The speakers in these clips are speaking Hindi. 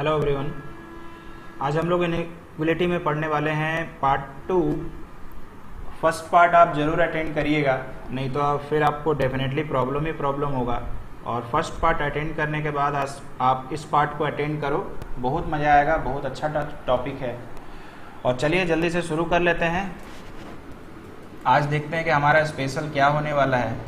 Hello everyone. आज हम लोग इनइक्वलिटी में पढ़ने वाले हैं पार्ट 2। फर्स्ट पार्ट आप ज़रूर अटेंड करिएगा, नहीं तो फिर आपको डेफिनेटली प्रॉब्लम ही प्रॉब्लम होगा। और फर्स्ट पार्ट अटेंड करने के बाद आप इस पार्ट को अटेंड करो, बहुत मज़ा आएगा, बहुत अच्छा टॉपिक है। और चलिए जल्दी से शुरू कर लेते हैं। आज देखते हैं कि हमारा स्पेशल क्या होने वाला है।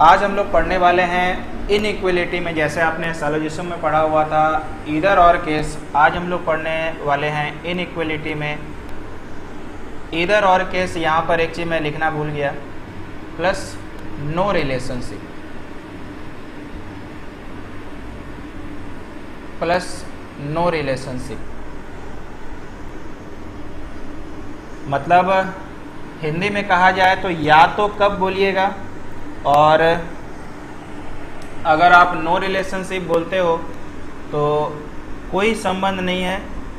आज हम लोग पढ़ने वाले हैं इनइक्वलिटी में, जैसे आपने सैलोजिज्म में पढ़ा हुआ था ईदर और केस। आज हम लोग पढ़ने वाले हैं इनइक्वलिटी में ईदर और केस। यहाँ पर एक चीज़ मैं लिखना भूल गया, plus no relationship, plus no relationship. मतलब हिंदी में कहा जाए तो या तो कब बोलिएगा, और अगर आप नो रिलेशनशिप बोलते हो तो कोई संबंध नहीं है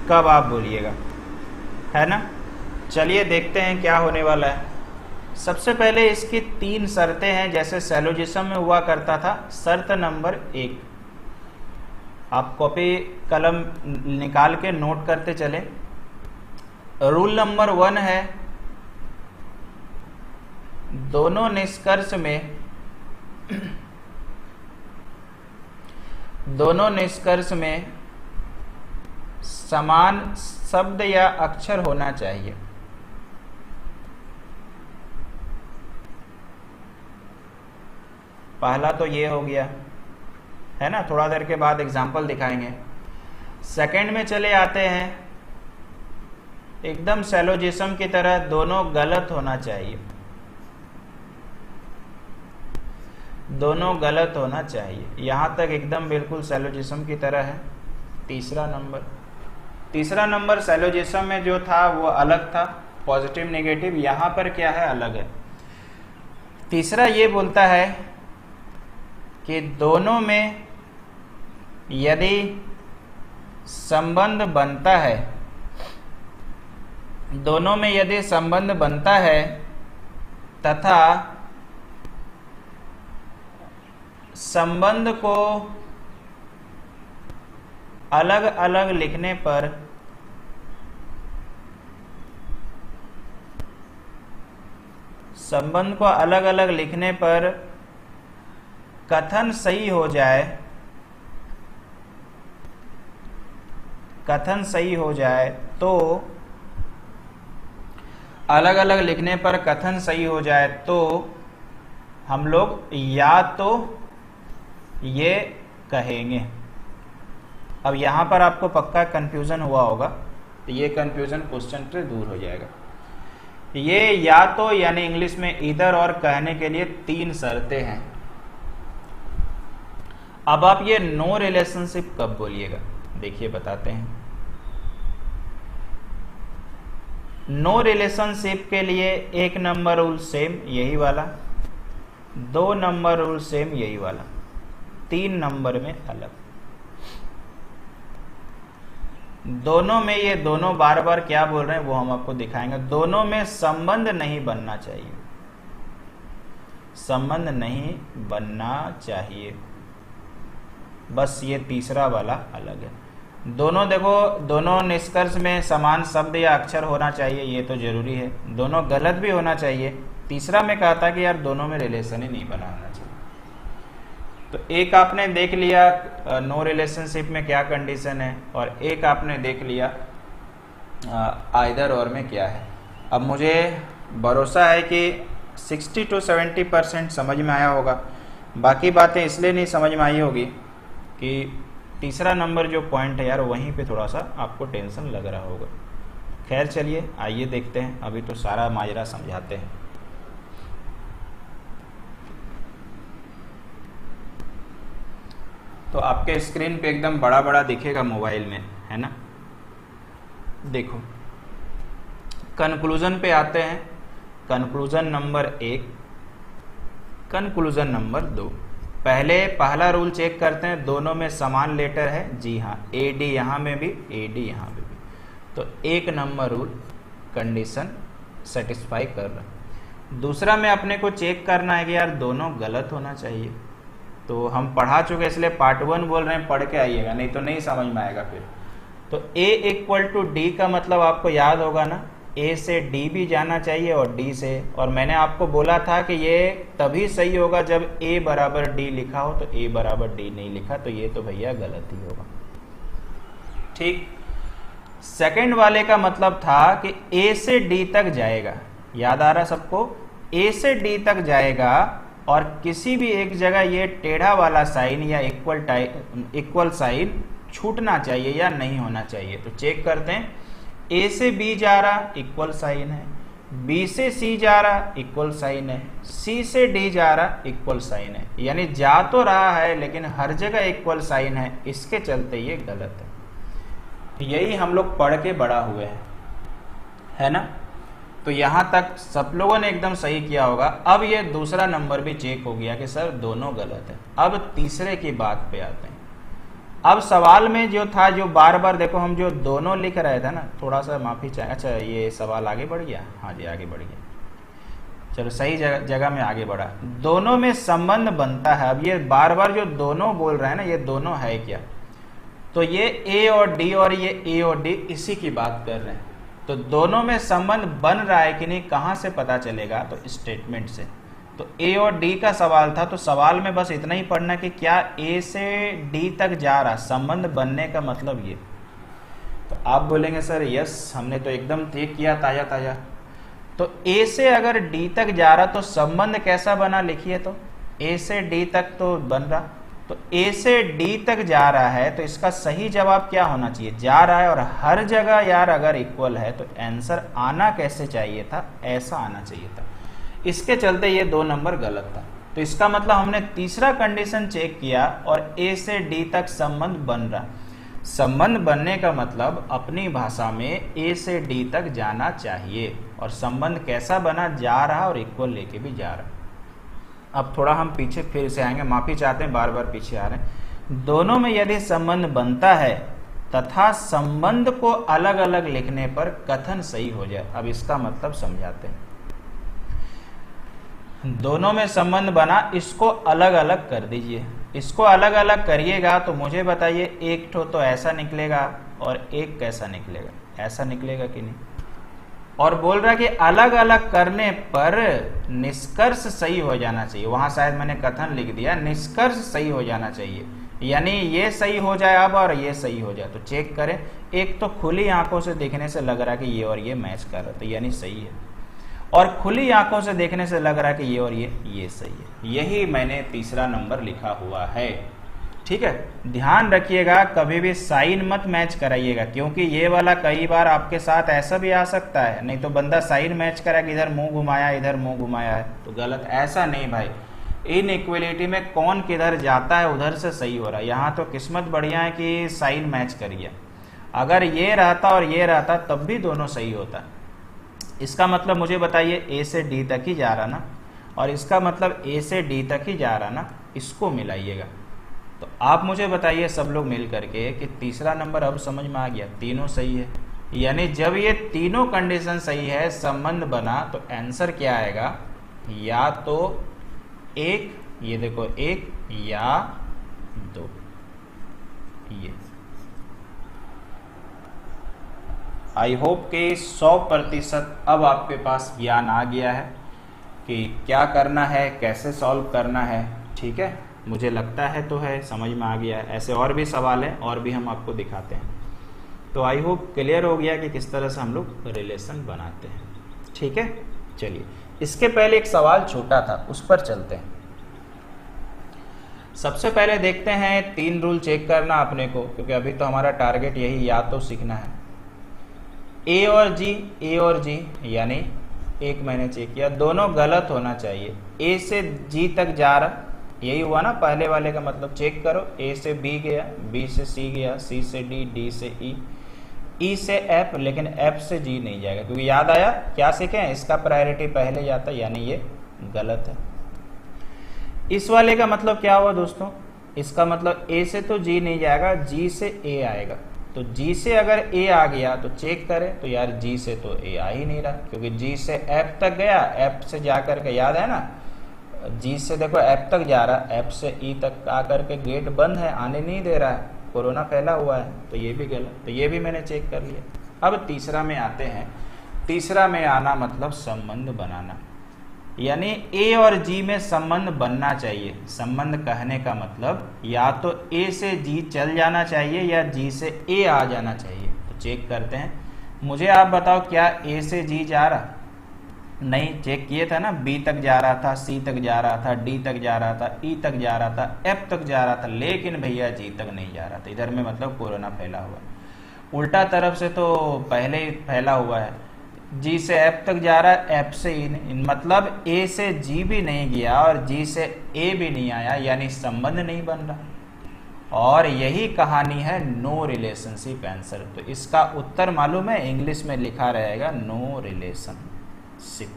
कब आप बोलिएगा, है ना। चलिए देखते हैं क्या होने वाला है। सबसे पहले इसकी 3 शर्तें हैं, जैसे सैलोजिज्म में हुआ करता था। शर्त नंबर 1, आप कॉपी कलम निकाल के नोट करते चले। रूल नंबर 1 है, दोनों निष्कर्ष में समान शब्द या अक्षर होना चाहिए। पहला तो ये हो गया, है ना। थोड़ा देर के बाद एग्जाम्पल दिखाएंगे। सेकंड में चले आते हैं, एकदम सैलोजिज्म की तरह दोनों गलत होना चाहिए, दोनों गलत होना चाहिए। यहाँ तक एकदम बिल्कुल सैलोजिज्म की तरह है। तीसरा नंबर सैलोजिज्म में जो था वो अलग था, पॉजिटिव नेगेटिव। यहाँ पर क्या है, अलग है। तीसरा ये बोलता है कि दोनों में यदि संबंध बनता है, दोनों में यदि संबंध बनता है तथा संबंध को अलग अलग लिखने पर कथन सही हो जाए, तो अलग अलग लिखने पर कथन सही हो जाए तो हम लोग या तो ये कहेंगे। अब यहाँ पर आपको पक्का कंफ्यूजन हुआ होगा, तो ये कंफ्यूजन क्वेश्चन से दूर हो जाएगा। ये या तो यानी इंग्लिश में ईदर और कहने के लिए 3 शर्तें हैं। अब आप ये नो रिलेशनशिप कब बोलिएगा, देखिए बताते हैं। नो रिलेशनशिप के लिए 1 नंबर रूल सेम यही वाला, 2 नंबर रूल सेम यही वाला, 3 नंबर में अलग। दोनों में ये दोनों बार बार क्या बोल रहे हैं वो हम आपको दिखाएंगे। दोनों में संबंध नहीं बनना चाहिए, संबंध नहीं बनना चाहिए, बस ये तीसरा वाला अलग है। दोनों देखो, दोनों निष्कर्ष में समान शब्द या अक्षर होना चाहिए, ये तो जरूरी है। दोनों गलत भी होना चाहिए। तीसरा में कहा था कि यार दोनों में रिलेशन ही नहीं बनाना चाहिए। तो एक आपने देख लिया नो रिलेशनशिप में क्या कंडीशन है, और एक आपने देख लिया आइदर और में क्या है। अब मुझे भरोसा है कि 60 to 70% समझ में आया होगा। बाकी बातें इसलिए नहीं समझ में आई होगी कि तीसरा नंबर जो पॉइंट है यार, वहीं पे थोड़ा सा आपको टेंशन लग रहा होगा। खैर चलिए आइए देखते हैं, अभी तो सारा माजरा समझाते हैं। तो आपके स्क्रीन पे एकदम बड़ा बड़ा दिखेगा मोबाइल में, है ना। देखो कंक्लूजन पे आते हैं। Conclusion number 1, conclusion number 2। पहला रूल चेक करते हैं, दोनों में समान लेटर है। जी हाँ, AD यहाँ में भी, AD यहाँ में भी, तो 1 नंबर रूल कंडीशन सेटिस्फाई कर रहा है। दूसरा में अपने को चेक करना है कि यार दोनों गलत होना चाहिए। तो हम पढ़ा चुके इसलिए पार्ट 1 बोल रहे हैं, पढ़ के आइएगा, नहीं तो नहीं समझ में आएगा फिर। तो A इक्वल टू डी का मतलब आपको याद होगा ना, A से D भी जाना चाहिए और D से, और मैंने आपको बोला था कि ये तभी सही होगा जब A बराबर D लिखा हो, तो A बराबर D नहीं लिखा तो ये तो भैया गलत ही होगा। ठीक, सेकंड वाले का मतलब था कि A से D तक जाएगा, याद आ रहा सबको, A से D तक जाएगा और किसी भी एक जगह ये टेढ़ा वाला साइन या इक्वल साइन छूटना चाहिए या नहीं होना चाहिए। तो चेक करते हैं, A से B जा रहा इक्वल साइन है, B से C जा रहा इक्वल साइन है, C से D जा रहा इक्वल साइन है, यानी जा तो रहा है लेकिन हर जगह इक्वल साइन है, इसके चलते ये गलत है। यही हम लोग पढ़ के बड़ा हुए हैं, है ना। तो यहां तक सब लोगों ने एकदम सही किया होगा। अब ये दूसरा नंबर भी चेक हो गया कि सर दोनों गलत है। अब तीसरे की बात पे आते हैं। अब सवाल में जो था, जो बार बार देखो हम जो दोनों लिख रहे थे ना, थोड़ा सा माफी चाहे, अच्छा ये सवाल आगे बढ़ गया, हाँ जी आगे बढ़ गया, चलो सही जगह में आगे बढ़ा। दोनों में संबंध बनता है। अब ये बार बार जो दोनों बोल रहे हैं ना, ये दोनों है क्या, तो ये A और D और ये A और D इसी की बात कर रहे हैं। तो दोनों में संबंध बन रहा है कि नहीं, कहां से पता चलेगा, तो स्टेटमेंट से। तो A और D का सवाल था, तो सवाल में बस इतना ही पढ़ना कि क्या A से D तक जा रहा, संबंध बनने का मतलब ये। तो आप बोलेंगे सर यस, हमने तो एकदम ठीक किया ताजा ताजा। तो A से अगर D तक जा रहा तो संबंध कैसा बना, लिखिए। तो A से D तक तो बन रहा, तो A से D तक जा रहा है, तो इसका सही जवाब क्या होना चाहिए, जा रहा है और हर जगह यार अगर इक्वल है तो आंसर आना कैसे चाहिए था, ऐसा आना चाहिए था। इसके चलते ये 2 नंबर गलत था। तो इसका मतलब हमने तीसरा कंडीशन चेक किया और A से D तक संबंध बन रहा। संबंध बनने का मतलब अपनी भाषा में A से D तक जाना चाहिए, और संबंध कैसा बना, जा रहा और इक्वल लेके भी जा रहा। अब थोड़ा हम पीछे फिर से आएंगे, माफी चाहते हैं बार बार पीछे आ रहे हैं। दोनों में यदि संबंध बनता है तथा संबंध को अलग अलग लिखने पर कथन सही हो जाए। अब इसका मतलब समझाते हैं। दोनों में संबंध बना, इसको अलग अलग कर दीजिए। इसको अलग अलग करिएगा तो मुझे बताइए, एक ठो तो ऐसा निकलेगा और एक कैसा निकलेगा, ऐसा निकलेगा कि नहीं। और बोल रहा कि अलग अलग करने पर निष्कर्ष सही हो जाना चाहिए। वहां शायद मैंने कथन लिख दिया, निष्कर्ष सही हो जाना चाहिए, यानी ये सही हो जाए अब और ये सही हो जाए। तो चेक करें, एक तो खुली आंखों से देखने से लग रहा है कि ये और ये मैच कर रहा है, तो यानी सही है। और खुली आंखों से देखने से लग रहा है कि ये और ये सही है। यही मैंने तीसरा नंबर लिखा हुआ है। ठीक है, ध्यान रखिएगा, कभी भी साइन मत मैच कराइएगा, क्योंकि ये वाला कई बार आपके साथ ऐसा भी आ सकता है। नहीं तो बंदा साइन मैच करा कि इधर मुंह घुमाया, इधर मुंह घुमाया है, तो गलत। ऐसा नहीं भाई, इन इक्वलिटी में कौन किधर जाता है उधर से सही हो रहा है। यहाँ तो किस्मत बढ़िया है कि साइन मैच कर गया। अगर ये रहता और ये रहता तब भी दोनों सही होता। इसका मतलब मुझे बताइए, A से D तक ही जा रहा ना, और इसका मतलब A से D तक ही जा रहा ना, इसको मिलाइएगा। तो आप मुझे बताइए सब लोग मिल करके कि तीसरा नंबर अब समझ में आ गया, तीनों सही है। यानी जब ये तीनों कंडीशन सही है, संबंध बना, तो आंसर क्या आएगा, या तो 1, ये देखो 1 या 2। ये आई होप कि 100% अब आपके पास ज्ञान आ गया है कि क्या करना है, कैसे सॉल्व करना है। ठीक है, मुझे लगता है तो है, समझ में आ गया है। ऐसे और भी सवाल हैं और भी हम आपको दिखाते हैं। तो आई होप क्लियर हो गया कि किस तरह से हम लोग रिलेशन बनाते हैं। ठीक है, चलिए इसके पहले एक सवाल छोटा था, उस पर चलते हैं। सबसे पहले देखते हैं 3 रूल चेक करना अपने को, क्योंकि अभी तो हमारा टारगेट यही या तो सीखना है। A और G यानी एक मैंने चेक किया, दोनों गलत होना चाहिए। A से G तक जा रहा, यही हुआ ना पहले वाले का मतलब। चेक करो, A से B गया, B से C गया, C से D, D से E, E से F, लेकिन F से G नहीं जाएगा, क्योंकि याद आया क्या सीखे, इसका प्रायोरिटी पहले जाता, यानी ये गलत है। इस वाले का मतलब क्या हुआ दोस्तों, इसका मतलब A से तो G नहीं जाएगा, G से A आएगा। तो G से अगर A आ गया तो चेक करें, तो यार G से तो A आ ही नहीं रहा, क्योंकि G से F तक गया, F से जाकर के याद है ना, जी से देखो एफ तक जा रहा है, एफ से ई तक आकर के गेट बंद है, आने नहीं दे रहा है, कोरोना फैला हुआ है, तो ये भी गलत। तो ये भी मैंने चेक कर लिया। अब तीसरा में आते हैं। तीसरा में आना मतलब संबंध बनाना, यानी ए और जी में संबंध बनना चाहिए। संबंध कहने का मतलब या तो ए से जी चल जाना चाहिए या जी से ए आ जाना चाहिए। तो चेक करते हैं। मुझे आप बताओ, क्या ए से जी जा रहा? नहीं, चेक किए था ना, बी तक जा रहा था, सी तक जा रहा था, डी तक जा रहा था, ई तक जा रहा था, एफ तक जा रहा था, लेकिन भैया जी तक नहीं जा रहा था। इधर में मतलब कोरोना फैला हुआ। उल्टा तरफ से तो पहले ही फैला हुआ है, जी से एफ तक जा रहा है, एफ से ई नहीं, मतलब ए से जी भी नहीं गया और जी से ए भी नहीं आया, यानी संबंध नहीं बन रहा। और यही कहानी है नो रिलेशनशिप आंसर। तो इसका उत्तर मालूम है, इंग्लिश में लिखा रहेगा नो रिलेशनशिप,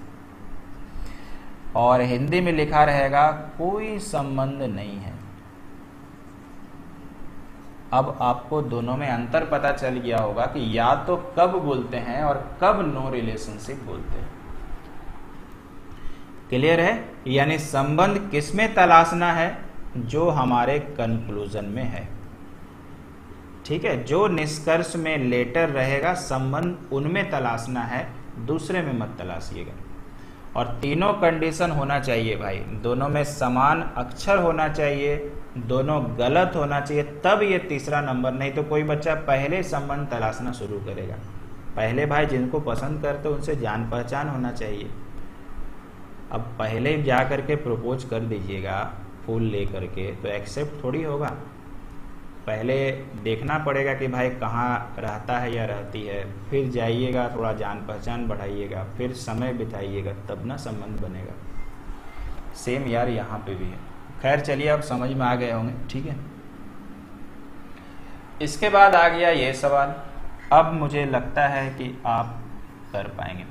और हिंदी में लिखा रहेगा कोई संबंध नहीं है। अब आपको दोनों में अंतर पता चल गया होगा कि या तो कब बोलते हैं और कब नो रिलेशनशिप बोलते हैं। क्लियर है? यानी संबंध किसमें तलाशना है? जो हमारे कंक्लूजन में है। ठीक है, जो निष्कर्ष में लेटर रहेगा संबंध उनमें तलाशना है, दूसरे में मत तलाशिएगा। और तीनों कंडीशन होना चाहिए भाई, दोनों में समान अक्षर होना चाहिए, दोनों गलत होना चाहिए, तब ये तीसरा नंबर। नहीं तो कोई बच्चा पहले संबंध तलाशना शुरू करेगा। पहले भाई जिनको पसंद करते उनसे जान पहचान होना चाहिए। अब पहले जा करके प्रपोज कर दीजिएगा फूल ले करके, तो एक्सेप्ट थोड़ी होगा। पहले देखना पड़ेगा कि भाई कहाँ रहता है या रहती है, फिर जाइएगा, थोड़ा जान पहचान बढ़ाइएगा, फिर समय बिताइएगा, तब ना संबंध बनेगा। सेम यार यहाँ पे भी है। खैर चलिए, अब समझ में आ गए होंगे। ठीक है, इसके बाद आ गया ये सवाल। अब मुझे लगता है कि आप कर पाएंगे।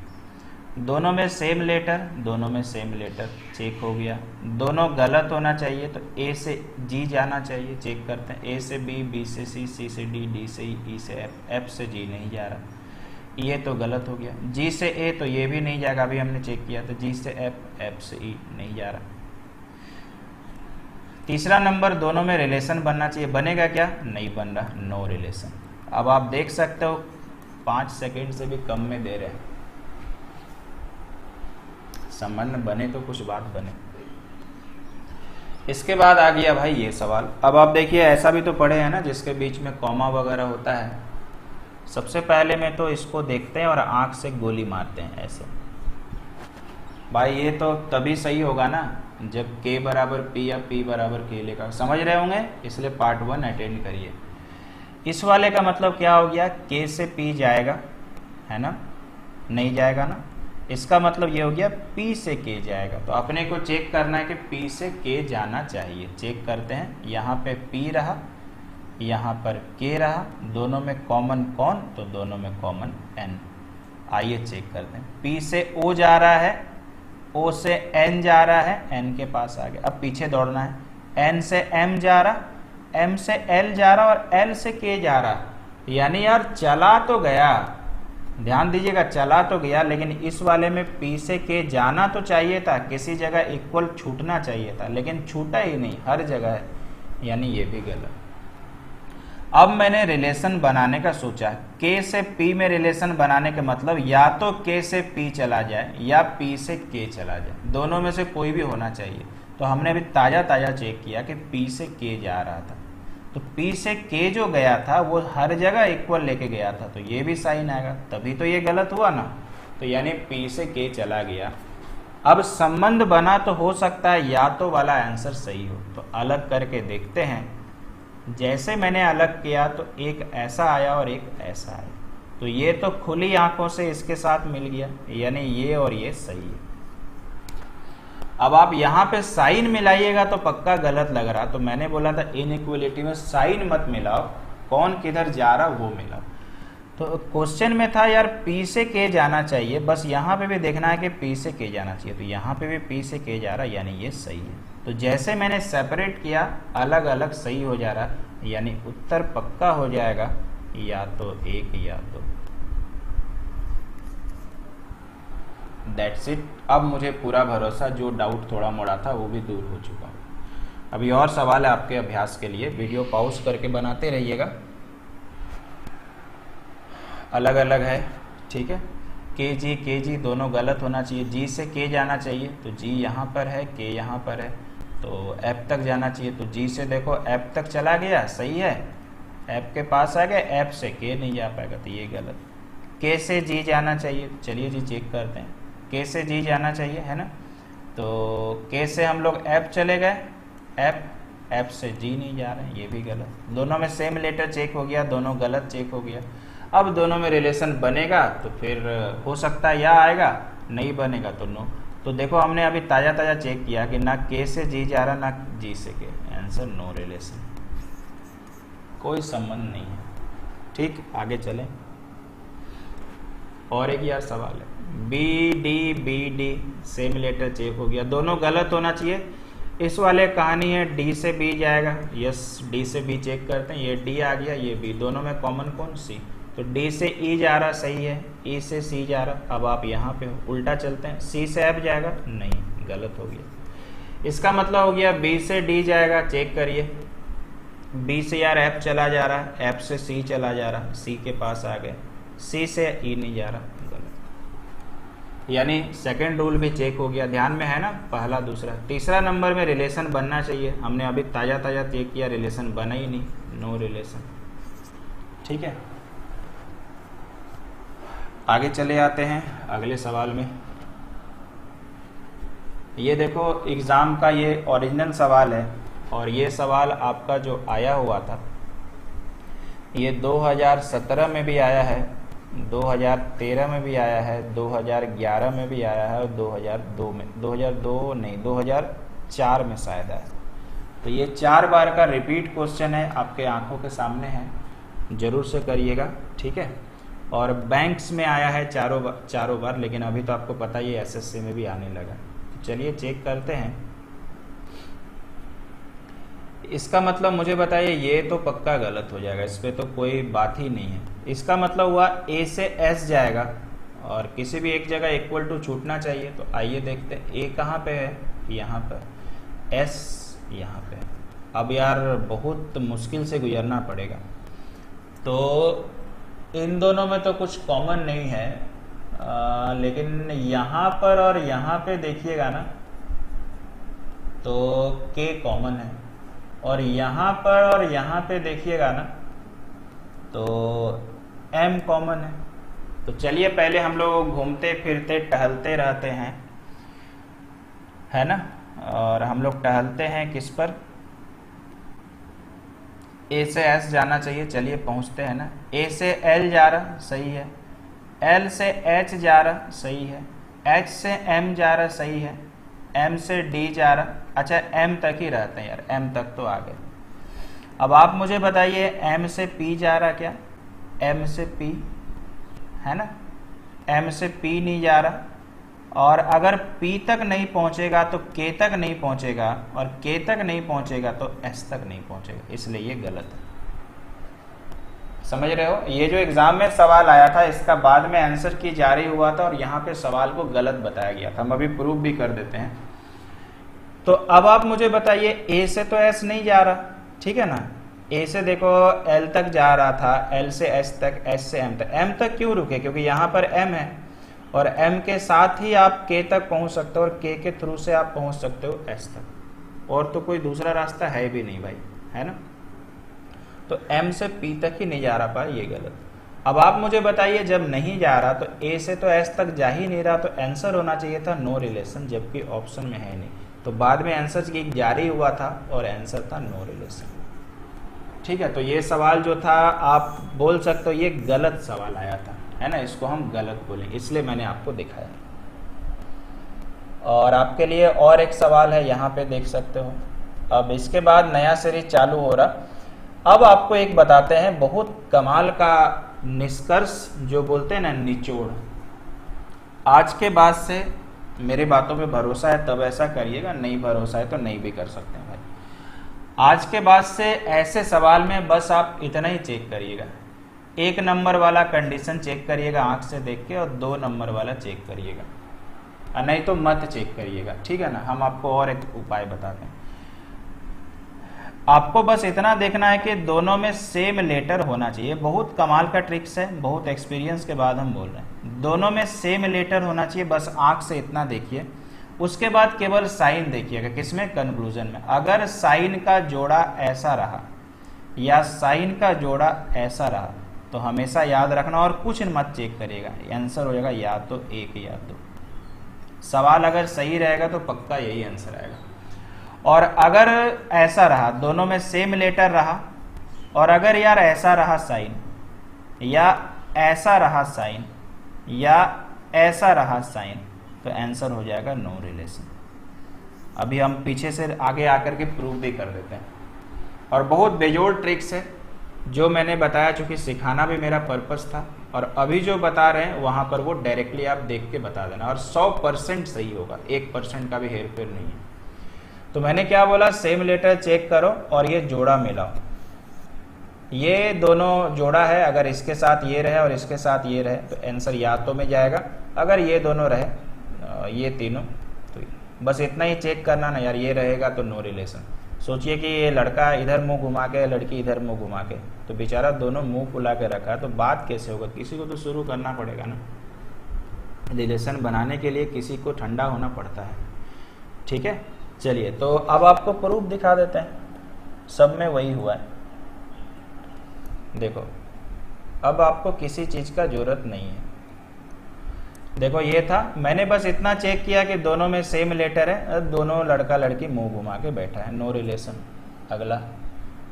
दोनों में सेम लेटर, दोनों में सेम लेटर, चेक हो गया। दोनों गलत होना चाहिए, तो ए से जी जाना चाहिए। चेक करते हैं, ए से बी, बी से सी, सी से डी, डी से ई से एफ, एफ से जी नहीं जा रहा, ये तो गलत हो गया। जी से ए, तो ये भी नहीं जाएगा, अभी हमने चेक किया। तो जी से एफ, एफ से ई नहीं जा रहा। तीसरा नंबर, दोनों में रिलेशन बनना चाहिए, बनेगा क्या? नहीं बन रहा, नो रिलेशन। अब आप देख सकते हो 5 सेकेंड से भी कम में दे रहे हैं। संबंध बने तो कुछ बात बने। इसके बाद आ गया भाई ये सवाल। अब आप देखिए, ऐसा भी तो पढ़े हैं ना जिसके बीच में कॉमा वगैरह होता है। सबसे पहले में तो इसको देखते हैं और आंख से गोली मारते हैं ऐसे। भाई ये तो तभी सही होगा ना जब k बराबर p या p बराबर k लेकर। समझ रहे होंगे, इसलिए पार्ट 1 अटेंड करिए। इस वाले का मतलब क्या हो गया? k से p जाएगा, है ना? नहीं जाएगा ना? इसका मतलब ये हो गया P से K जाएगा। तो अपने को चेक करना है कि P से K जाना चाहिए। चेक करते हैं, यहाँ पे P रहा, यहाँ पर K रहा, दोनों में कॉमन कौन? तो दोनों में कॉमन N। आइए चेक करते हैं। P से O जा रहा है, O से N जा रहा है, N के पास आ गया। अब पीछे दौड़ना है। N से M जा रहा, M से L जा रहा और L से K जा रहा। यानी यार चला तो गया, ध्यान दीजिएगा, चला तो गया, लेकिन इस वाले में P से K जाना तो चाहिए था, किसी जगह इक्वल छूटना चाहिए था, लेकिन छूटा ही नहीं, हर जगह है, यानी ये भी गलत। अब मैंने रिलेशन बनाने का सोचा, K से P में रिलेशन बनाने का मतलब या तो K से P चला जाए या P से K चला जाए, दोनों में से कोई भी होना चाहिए। तो हमने अभी ताज़ा ताज़ा चेक किया कि P से K जा रहा था, तो P से K जो गया था वो हर जगह इक्वल लेके गया था, तो ये भी साइन आएगा, तभी तो ये गलत हुआ ना। तो यानी P से K चला गया। अब संबंध बना तो हो सकता है या तो वाला आंसर सही हो, तो अलग करके देखते हैं। जैसे मैंने अलग किया तो एक ऐसा आया और एक ऐसा आया, तो ये तो खुली आंखों से इसके साथ मिल गया, यानी ये और ये सही है। अब आप यहाँ पे साइन मिलाइएगा तो पक्का गलत लग रहा, तो मैंने बोला था इनइक्वलिटी में साइन मत मिलाओ, कौन किधर जा रहा वो मिलाओ। तो क्वेश्चन में था यार P से K जाना चाहिए, बस यहाँ पे भी देखना है कि P से K जाना चाहिए, तो यहाँ पे भी P से K जा रहा, यानी ये सही है। तो जैसे मैंने सेपरेट किया अलग अलग सही हो जा रहा, यानी उत्तर पक्का हो जाएगा या तो 1 या तो दैट्स इट। अब मुझे पूरा भरोसा, जो डाउट थोड़ा मोड़ा था वो भी दूर हो चुका। अभी और सवाल है आपके अभ्यास के लिए, वीडियो पॉज करके बनाते रहिएगा, अलग अलग है, ठीक है। के जी दोनों गलत होना चाहिए। जी से के जाना चाहिए तो जी यहाँ पर है, के यहाँ पर है, तो एफ तक जाना चाहिए। तो जी से देखो एफ तक चला गया, सही है, एफ के पास आ गया, एफ से के नहीं जा पाएगा तो ये गलत। के से जी जाना चाहिए, चलिए जी चेक करते हैं, के से जी जाना चाहिए, है ना। तो के से हम लोग एफ चले गए, एफ से जी नहीं जा रहे हैं, ये भी गलत। दोनों में सेम लेटर चेक हो गया, दोनों गलत चेक हो गया। अब दोनों में रिलेशन बनेगा तो फिर हो सकता है या आएगा, नहीं बनेगा तो नो। तो देखो हमने अभी ताज़ा ताज़ा चेक किया कि ना के से जी जा रहा ना जी से के, आंसर नो रिलेशन, कोई संबंध नहीं है। ठीक, आगे चलें। और एक यार सवाल है, B D same letter check हो गया, दोनों गलत होना चाहिए। इस वाले कहानी है डी से बी जाएगा, यस डी से बी चेक करते हैं, ये डी आ गया, ये बी, दोनों में कॉमन कौन सी, तो डी से ई जा रहा, सही है, ई से सी जा रहा। अब आप यहाँ पे हो, उल्टा चलते हैं, सी से एफ जाएगा, नहीं, गलत हो गया। इसका मतलब हो गया बी से डी जाएगा, चेक करिए, बी से यार एफ चला जा रहा है, एफ से सी चला जा रहा, सी के पास आ गया, सी से ई नहीं जा रहा, गलत। यानी सेकंड रूल भी चेक हो गया, ध्यान में है ना, पहला दूसरा। तीसरा नंबर में रिलेशन बनना चाहिए, हमने अभी ताज़ा ताज़ा चेक किया, रिलेशन बना ही नहीं, नो रिलेशन। ठीक है, आगे चले आते हैं अगले सवाल में। ये देखो एग्ज़ाम का ये ओरिजिनल सवाल है, और ये सवाल आपका जो आया हुआ था ये 2017 में भी आया है, 2013 में भी आया है, 2011 में भी आया है, और 2004 में शायद आया। तो ये 4 बार का रिपीट क्वेश्चन है, आपके आंखों के सामने है, जरूर से करिएगा, ठीक है। और बैंक्स में आया है चारों बार, लेकिन अभी तो आपको पता ही एसएससी में भी आने लगा। तो चलिए चेक करते हैं। इसका मतलब मुझे बताइए, ये तो पक्का गलत हो जाएगा, इस पर तो कोई बात ही नहीं है। इसका मतलब हुआ ए से एस जाएगा, और किसी भी एक जगह इक्वल टू छूटना चाहिए। तो आइए देखते हैं, ए कहाँ पे है, यहाँ पर, एस यहाँ पे। अब यार बहुत मुश्किल से गुजरना पड़ेगा। तो इन दोनों में तो कुछ कॉमन नहीं है, लेकिन यहाँ पर और यहाँ पे देखिएगा ना, तो के कॉमन है, और यहाँ पर और यहाँ पे देखिएगा ना तो एम कॉमन है। तो चलिए पहले हम लोग घूमते फिरते टहलते रहते हैं, है ना, और हम लोग टहलते हैं किस पर, ए से एस जाना चाहिए, चलिए पहुंचते हैं ना। ए से एल जा रहा, सही है, एल से एच जा रहा, सही है, एच से एम जा रहा, सही है, एम से डी जा रहा, अच्छा एम तक ही रहते हैं यार, एम तक तो आ गए। अब आप मुझे बताइए एम से पी जा रहा क्या, एम से पी, है ना, एम से पी नहीं जा रहा, और अगर P तक नहीं पहुंचेगा तो K तक नहीं पहुंचेगा, और K तक नहीं पहुंचेगा तो S तक नहीं पहुंचेगा, इसलिए ये गलत है। समझ रहे हो, ये जो एग्जाम में सवाल आया था इसका बाद में आंसर की जारी हुआ था, और यहाँ पे सवाल को गलत बताया गया था। हम अभी प्रूफ भी कर देते हैं। तो अब आप मुझे बताइए, A से तो S नहीं जा रहा, ठीक है ना, A से देखो L तक जा रहा था, L से S तक, S से M तक, M तक क्यों रुके, क्योंकि यहाँ पर M है, और M के साथ ही आप K तक पहुंच सकते हो, और K के थ्रू से आप पहुंच सकते हो S तक, और तो कोई दूसरा रास्ता है भी नहीं भाई, है ना। तो M से P तक ही नहीं जा रहा पाए, ये गलत। अब आप मुझे बताइए, जब नहीं जा रहा तो A से तो S तक जा ही नहीं रहा, तो आंसर होना चाहिए था नो रिलेशन, जबकि ऑप्शन में है नहीं। तो बाद में आंसर की जारी हुआ था और आंसर था नो रिलेशन, ठीक है। तो ये सवाल जो था आप बोल सकते हो ये गलत सवाल आया था, है ना, इसको हम गलत बोलेंगे, इसलिए मैंने आपको दिखाया। और आपके लिए और एक सवाल है, यहाँ पे देख सकते हो। अब इसके बाद नया सीरीज चालू हो रहा। अब आपको एक बताते हैं बहुत कमाल का निष्कर्ष, जो बोलते हैं ना निचोड़। आज के बाद से मेरे बातों पे भरोसा है तब ऐसा करिएगा, नहीं भरोसा है तो नहीं भी कर सकते हैं भाई। आज के बाद से ऐसे सवाल में बस आप इतना ही चेक करिएगा, 1 नंबर वाला कंडीशन चेक करिएगा आंख से देख के, और 2 नंबर वाला चेक करिएगा। नहीं तो मत चेक करिएगा, ठीक है ना। हम आपको और एक उपाय बताते हैं। आपको बस इतना देखना है कि दोनों में सेम लेटर होना चाहिए। बहुत कमाल का ट्रिक्स है, बहुत एक्सपीरियंस के बाद हम बोल रहे हैं। दोनों में सेम लेटर होना चाहिए, बस आंख से इतना देखिए। उसके बाद केवल साइन देखिएगा, किसमें, कंक्लूजन में। अगर साइन का जोड़ा ऐसा रहा या साइन का जोड़ा ऐसा रहा तो हमेशा याद रखना और कुछ मत चेक करिएगा, आंसर हो जाएगा या तो एक या दो। सवाल अगर सही रहेगा तो पक्का यही आंसर आएगा। और अगर ऐसा रहा, दोनों में सेम लेटर रहा, और अगर यार ऐसा रहा साइन, या ऐसा रहा साइन, या ऐसा रहा साइन, तो आंसर हो जाएगा नो रिलेशन। अभी हम पीछे से आगे आकर के प्रूव भी कर देते हैं। और बहुत बेजोड़ ट्रिक्स है जो मैंने बताया, चूंकि सिखाना भी मेरा पर्पस था, और अभी जो बता रहे हैं वहां पर वो डायरेक्टली आप देख के बता देना, और 100% सही होगा, 1% का भी हेर फेर नहीं है। तो मैंने क्या बोला, सेम लेटर चेक करो और ये जोड़ा मिलाओ। ये दोनों जोड़ा है, अगर इसके साथ ये रहे और इसके साथ ये रहे तो आंसर या तो में जाएगा। अगर ये दोनों रहे, ये तीनों, तो बस इतना ही चेक करना ना यार, ये रहेगा तो नो रिलेशन। सोचिए कि ये लड़का इधर मुंह घुमा के, लड़की इधर मुंह घुमा के, तो बेचारा दोनों मुंह फुला के रखा, तो बात कैसे होगा। किसी को तो शुरू करना पड़ेगा ना, रिलेशन बनाने के लिए किसी को ठंडा होना पड़ता है, ठीक है। चलिए, तो अब आपको प्रूफ दिखा देते हैं, सब में वही हुआ है। देखो, अब आपको किसी चीज का जरूरत नहीं है। देखो, ये था, मैंने बस इतना चेक किया कि दोनों में सेम लेटर है, दोनों लड़का लड़की मुंह घुमा के बैठा है, नो रिलेशन। अगला,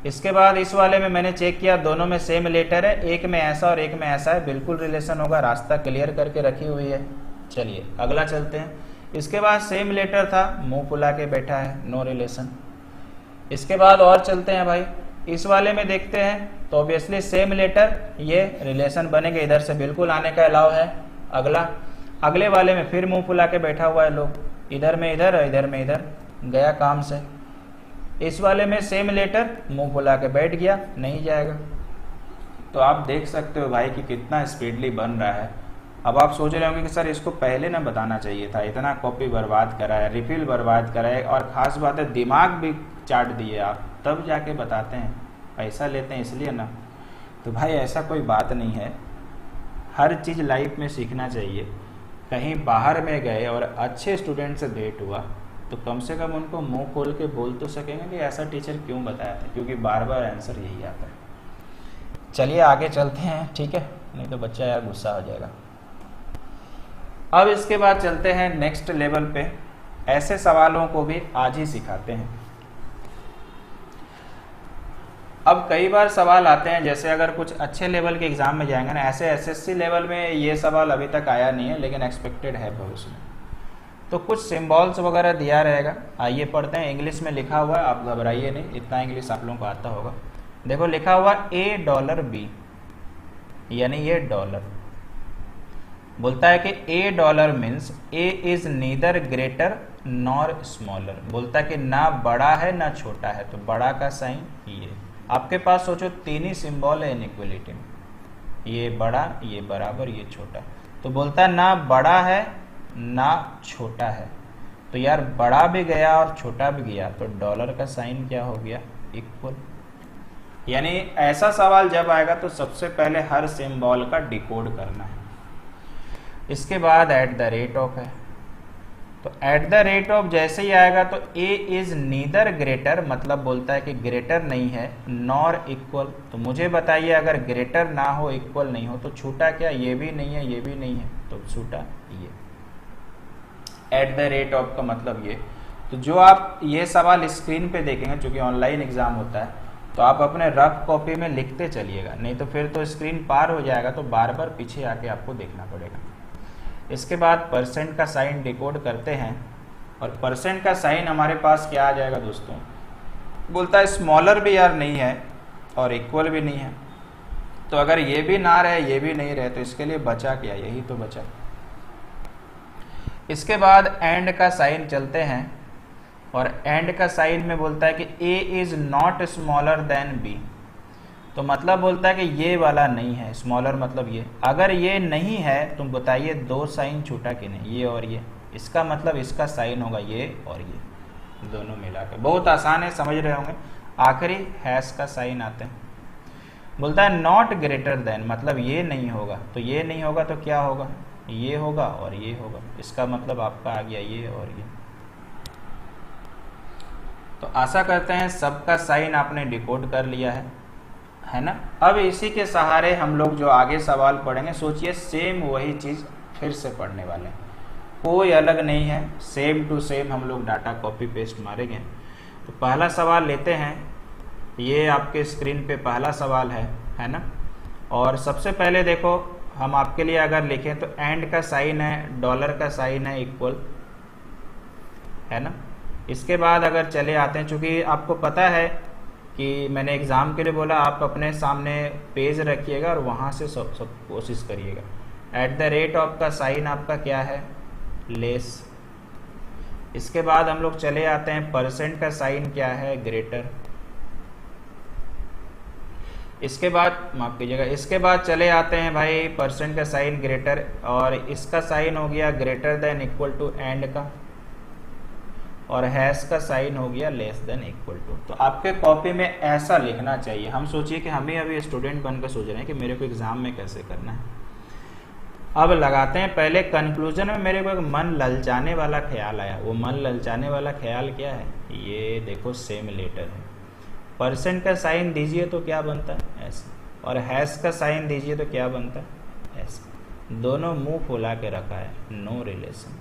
इसके बाद इस वाले में मैंने चेक किया, दोनों में सेम लेटर है, एक में ऐसा और एक में ऐसा है, बिल्कुल रिलेशन होगा, रास्ता क्लियर करके रखी हुई है। चलिए अगला चलते हैं। इसके बाद सेम लेटर था, मुंह फुला के बैठा है, नो रिलेशन। इसके बाद और चलते हैं भाई, इस वाले में देखते हैं, तो ऑब्वियसली सेम लेटर, ये रिलेशन बनेंगे, इधर से बिल्कुल आने का अलाउ है। अगला, अगले वाले में फिर मुंह फुला के बैठा हुआ है लोग, इधर में इधर और इधर में इधर, गया काम से। इस वाले में सेम लेटर, मुंह फुला के बैठ गया, नहीं जाएगा। तो आप देख सकते हो भाई कि कितना स्पीडली बन रहा है। अब आप सोच रहे होंगे कि सर इसको पहले ना बताना चाहिए था, इतना कॉपी बर्बाद करा है, रिफिल बर्बाद करा है, और खास बात है दिमाग भी चाट दिए आप, तब जाके बताते हैं, पैसा लेते हैं इसलिए ना। तो भाई ऐसा कोई बात नहीं है, हर चीज़ लाइफ में सीखना चाहिए। कहीं बाहर में गए और अच्छे स्टूडेंट से भेंट हुआ तो कम से कम उनको मुंह खोल के बोल तो सकेंगे कि ऐसा टीचर क्यों बताया था, क्योंकि बार बार आंसर यही आता है। चलिए आगे चलते हैं, ठीक है, नहीं तो बच्चा यार गुस्सा हो जाएगा। अब इसके बाद चलते हैं नेक्स्ट लेवल पे, ऐसे सवालों को भी आज ही सिखाते हैं। अब कई बार सवाल आते हैं, जैसे अगर कुछ अच्छे लेवल के एग्जाम में जाएंगे ना, ऐसे एसएससी लेवल में ये सवाल अभी तक आया नहीं है, लेकिन एक्सपेक्टेड है भविष्य में। तो कुछ सिंबल्स वगैरह दिया रहेगा, आइए पढ़ते हैं। इंग्लिश में लिखा हुआ है, आप घबराइए नहीं, इतना इंग्लिश आप लोगों को आता होगा। देखो लिखा हुआ $A, यानी ये डॉलर। बोलता है कि $A means A is neither greater nor smaller. बोलता है कि ना बड़ा है ना छोटा है, तो बड़ा का साइन ये। आपके पास सोचो तीन ही सिंबल है इनइक्वलिटी में, ये बड़ा, ये बराबर, ये छोटा। तो बोलता है ना बड़ा है ना छोटा है, तो यार बड़ा भी गया और छोटा भी गया, तो डॉलर का साइन क्या हो गया, इक्वल। यानी ऐसा सवाल जब आएगा तो सबसे पहले हर सिंबल का डिकोड करना है। इसके बाद @ है, तो @ जैसे ही आएगा तो A इज नीदर ग्रेटर, मतलब बोलता है कि ग्रेटर नहीं है, नॉर इक्वल। तो मुझे बताइए अगर ग्रेटर ना हो, इक्वल नहीं हो, तो छूटा क्या, ये भी नहीं है ये भी नहीं है, तो छूटा ये। @ का मतलब ये। तो जो आप ये सवाल स्क्रीन पे देखेंगे, चूंकि ऑनलाइन एग्जाम होता है, तो आप अपने रफ कॉपी में लिखते चलिएगा, नहीं तो फिर तो स्क्रीन पार हो जाएगा, तो बार बार पीछे आके आपको देखना पड़ेगा। इसके बाद परसेंट का साइन डिकोड करते हैं, और परसेंट का साइन हमारे पास क्या आ जाएगा दोस्तों, बोलता है स्मॉलर भी यार नहीं है और इक्वल भी नहीं है। तो अगर ये भी ना रहे ये भी नहीं रहे, तो इसके लिए बचा क्या, यही तो बचा। इसके बाद एंड का साइन चलते हैं, और एंड का साइन में बोलता है कि A is not smaller than B। तो मतलब बोलता है कि ये वाला नहीं है, स्मॉलर मतलब ये। अगर ये नहीं है तो बताइए दो साइन छूटा कि नहीं, ये और ये, इसका मतलब इसका साइन होगा ये और ये दोनों मिला के। बहुत आसान है, समझ रहे होंगे। आखिरी हैश का साइन आते हैं। बोलता है नॉट ग्रेटर देन, मतलब ये नहीं होगा, तो ये नहीं होगा तो क्या होगा, ये होगा और ये होगा। इसका मतलब आपका आ गया ये और ये। तो आशा करते हैं सबका साइन आपने डिकोड कर लिया है ना। अब इसी के सहारे हम लोग जो आगे सवाल पढ़ेंगे, सोचिए सेम वही चीज़ फिर से पढ़ने वाले हैं, कोई अलग नहीं है, सेम टू सेम हम लोग डाटा कॉपी पेस्ट मारेंगे। तो पहला सवाल लेते हैं, ये आपके स्क्रीन पे पहला सवाल है ना। और सबसे पहले देखो हम आपके लिए अगर लिखें तो एंड का साइन है, डॉलर का साइन है, इक्वल है ना। इसके बाद अगर चले आते हैं, चूंकि आपको पता है कि मैंने एग्ज़ाम के लिए बोला आप अपने सामने पेज रखिएगा और वहाँ से सब कोशिश करिएगा। एट द रेट ऑफ का साइन आपका क्या है, लेस। इसके बाद हम लोग चले आते हैं, परसेंट का साइन क्या है, ग्रेटर। इसके बाद माफ कीजिएगा, इसके बाद चले आते हैं भाई परसेंट का साइन ग्रेटर, और इसका साइन हो गया greater than equal to and का, और हैश का साइन हो गया लेस देन इक्वल टू। तो आपके कॉपी में ऐसा लिखना चाहिए। हम सोचिए कि हम ही अभी स्टूडेंट बनकर सोच रहे हैं कि मेरे को एग्जाम में कैसे करना है। अब लगाते हैं, पहले कंक्लूजन में मेरे को एक मन ललचाने वाला ख्याल आया। वो मन ललचाने वाला ख्याल क्या है, ये देखो सेम लेटर है। परसेंट का साइन दीजिए तो क्या बनता है, ऐसे, और हैश का साइन दीजिए तो क्या बनता है, ऐसे। दोनों मुंह फुला के रखा है, नो रिलेशन।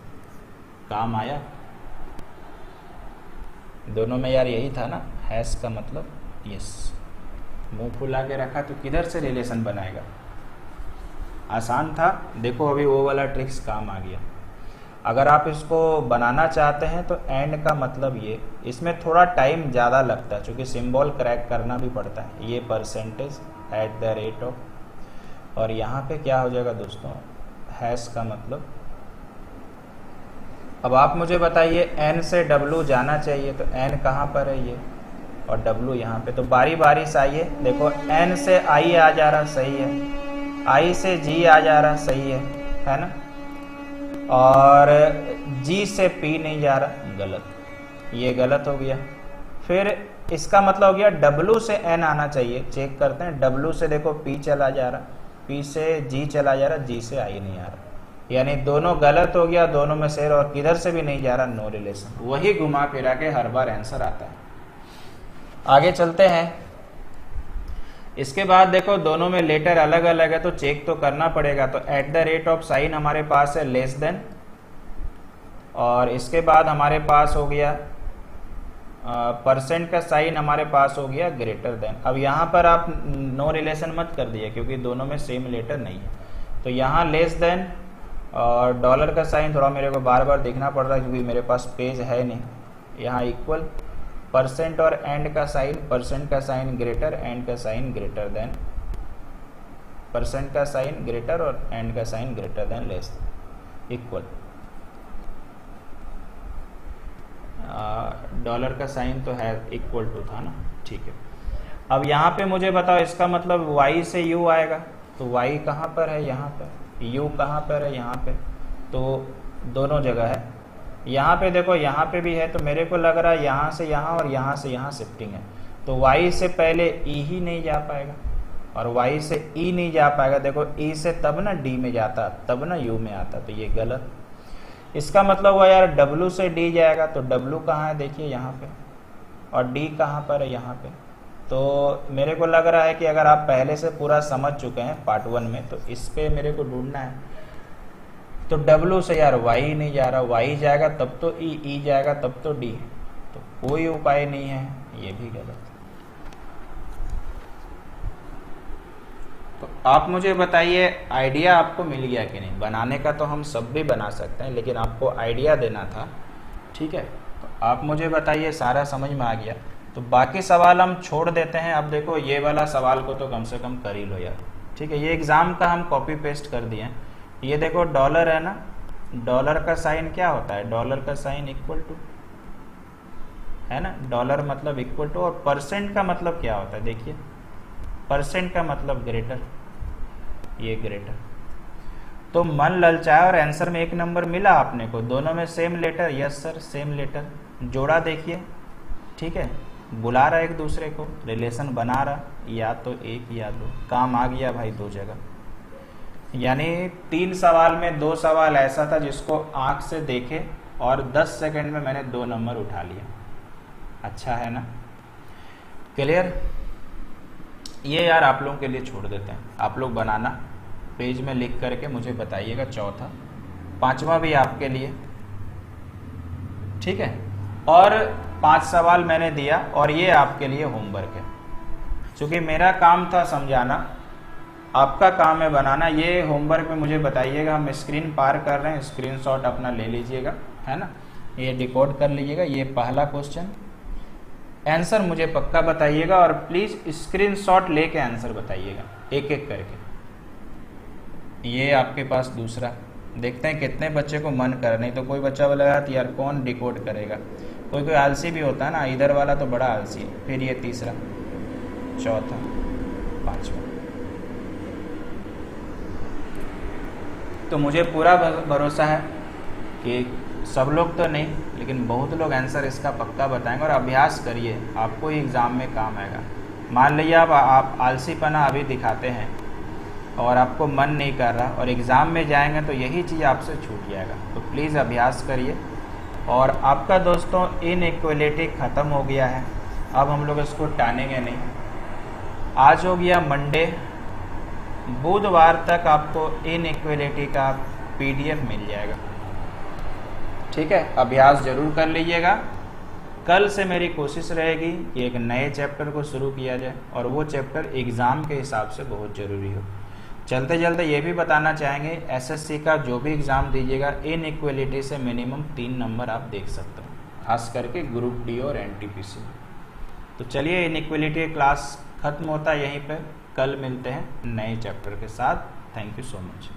काम आया दोनों में यार, यही था ना, हैश का मतलब यस, मुंह फुला के रखा तो किधर से रिलेशन बनाएगा। आसान था, देखो अभी वो वाला ट्रिक्स काम आ गया। अगर आप इसको बनाना चाहते हैं तो एंड का मतलब ये, इसमें थोड़ा टाइम ज़्यादा लगता है क्योंकि सिंबल क्रैक करना भी पड़ता है। ये percentage at the rate of, और यहाँ पे क्या हो जाएगा दोस्तों, हैश का मतलब। अब आप मुझे बताइए, एन से डब्लू जाना चाहिए तो एन कहाँ पर है ये, और डब्लू यहाँ पे। तो बारी बारी से आइए, देखो एन से आई आ जा रहा, सही है। आई से जी आ जा रहा, सही है ना। और जी से पी नहीं जा रहा, गलत, ये गलत हो गया। फिर इसका मतलब हो गया डब्लू से एन आना चाहिए, चेक करते हैं। डब्लू से देखो पी चला जा रहा, पी से जी चला जा रहा, जी से आई नहीं आ रहा, यानी दोनों गलत हो गया, दोनों में से, और किधर से भी नहीं जा रहा, नो रिलेशन। वही घुमा फिरा के हर बार आंसर आता है। आगे चलते हैं। इसके बाद देखो दोनों में लेटर अलग अलग है तो चेक तो करना पड़ेगा। तो at the rate of sine हमारे पास है लेस देन, और इसके बाद हमारे पास हो गया परसेंट का साइन हमारे पास हो गया ग्रेटर देन। अब यहाँ पर आप नो रिलेशन मत कर दिए क्योंकि दोनों में सेम लेटर नहीं है। तो यहाँ लेस देन, और डॉलर का साइन थोड़ा मेरे को बार बार देखना पड़ रहा है क्योंकि मेरे पास पेज है नहीं। यहाँ इक्वल, परसेंट और एंड का साइन, परसेंट का साइन ग्रेटर, एंड का साइन ग्रेटर देन, परसेंट का साइन ग्रेटर और एंड का sign greater than less, equal. Dollar का साइन तो है इक्वल टू था ना, ठीक है। अब यहाँ पे मुझे बताओ, इसका मतलब y से u आएगा, तो y कहाँ पर है, यहाँ पर। u कहाँ पर है, यहाँ पे। तो दोनों जगह है। यहाँ पे देखो, यहाँ पे भी है, तो मेरे को लग रहा है यहाँ से यहाँ और यहाँ से यहाँ शिफ्टिंग है। तो y से पहले e ही नहीं जा पाएगा, और y से e नहीं जा पाएगा। देखो e से तब ना d में जाता, तब ना u में आता, तो ये गलत। इसका मतलब हुआ यार w से d जाएगा, तो w कहाँ है, देखिए यहाँ पे, और d कहाँ पर है, यहाँ पे। तो मेरे को लग रहा है कि अगर आप पहले से पूरा समझ चुके हैं पार्ट 1 में, तो इस पे मेरे को ढूंढना है। तो w से यार y नहीं जा रहा, y जाएगा तब तो e जाएगा तब तो d, तो कोई उपाय नहीं है, ये भी गलत। तो आप मुझे बताइए, आइडिया आपको मिल गया कि नहीं। बनाने का तो हम सब भी बना सकते हैं, लेकिन आपको आइडिया देना था, ठीक है। तो आप मुझे बताइए, सारा समझ में आ गया। तो बाकी सवाल हम छोड़ देते हैं। अब देखो ये वाला सवाल को तो कम से कम कर ही लो यार, ठीक है। ये एग्जाम का हम कॉपी पेस्ट कर दिए। ये देखो डॉलर है ना, डॉलर का साइन क्या होता है, डॉलर का साइन इक्वल टू है ना, डॉलर मतलब इक्वल टू। और परसेंट का मतलब क्या होता है, देखिए परसेंट का मतलब ग्रेटर, ये ग्रेटर। तो मन ललचाया और आंसर में 1 नंबर मिला आपने को, दोनों में same letter, yes sir same letter, जोड़ा देखिए, ठीक है, बुला रहा एक दूसरे को, रिलेशन बना रहा, या तो 1 या 2, काम आ गया भाई 2 जगह। यानी 3 सवाल में 2 सवाल ऐसा था जिसको आंख से देखे और 10 सेकंड में मैंने 2 नंबर उठा लिया। अच्छा है ना, क्लियर? ये यार आप लोगों के लिए छोड़ देते हैं, आप लोग बनाना, पेज में लिख करके मुझे बताइएगा। चौथा, 5वां भी आपके लिए, ठीक है। और 5 सवाल मैंने दिया और ये आपके लिए होमवर्क है, क्योंकि मेरा काम था समझाना, आपका काम है बनाना। ये होमवर्क में मुझे बताइएगा, हम स्क्रीन पार कर रहे हैं, स्क्रीनशॉट अपना ले लीजिएगा, है ना, ये डिकोड कर लीजिएगा। ये पहला क्वेश्चन, आंसर मुझे पक्का बताइएगा और प्लीज स्क्रीनशॉट लेके आंसर बताइएगा एक एक करके। ये आपके पास दूसरा, देखते हैं कितने बच्चे को मन कर, नहीं तो कोई बच्चा बोलेगा तो यार कौन डिकोड करेगा, कोई कोई आलसी भी होता है ना, इधर वाला तो बड़ा आलसी है। फिर ये तीसरा, चौथा, 5वां। तो मुझे पूरा भरोसा है कि सब लोग तो नहीं, लेकिन बहुत लोग आंसर इसका पक्का बताएंगे। और अभ्यास करिए, आपको ही एग्ज़ाम में काम आएगा। मान लीजिए आप आलसीपना अभी दिखाते हैं और आपको मन नहीं कर रहा और एग्ज़ाम में जाएंगे तो यही चीज़ आपसे छूट जाएगा। तो प्लीज़ अभ्यास करिए। और आपका दोस्तों इनइक्वलिटी ख़त्म हो गया है, अब हम लोग इसको टानेंगे नहीं। आज हो गया मंडे, बुधवार तक आपको इनइक्वलिटी का PDF मिल जाएगा, ठीक है। अभ्यास जरूर कर लीजिएगा। कल से मेरी कोशिश रहेगी कि एक नए चैप्टर को शुरू किया जाए और वो चैप्टर एग्ज़ाम के हिसाब से बहुत ज़रूरी हो। चलते चलते ये भी बताना चाहेंगे, SSC का जो भी एग्ज़ाम दीजिएगा, इनइक्वलिटी से मिनिमम 3 नंबर आप देख सकते हो, खास करके ग्रुप D और NTPC। तो चलिए, इनइक्वलिटी क्लास ख़त्म होता है यहीं पे, कल मिलते हैं नए चैप्टर के साथ। Thank you so much.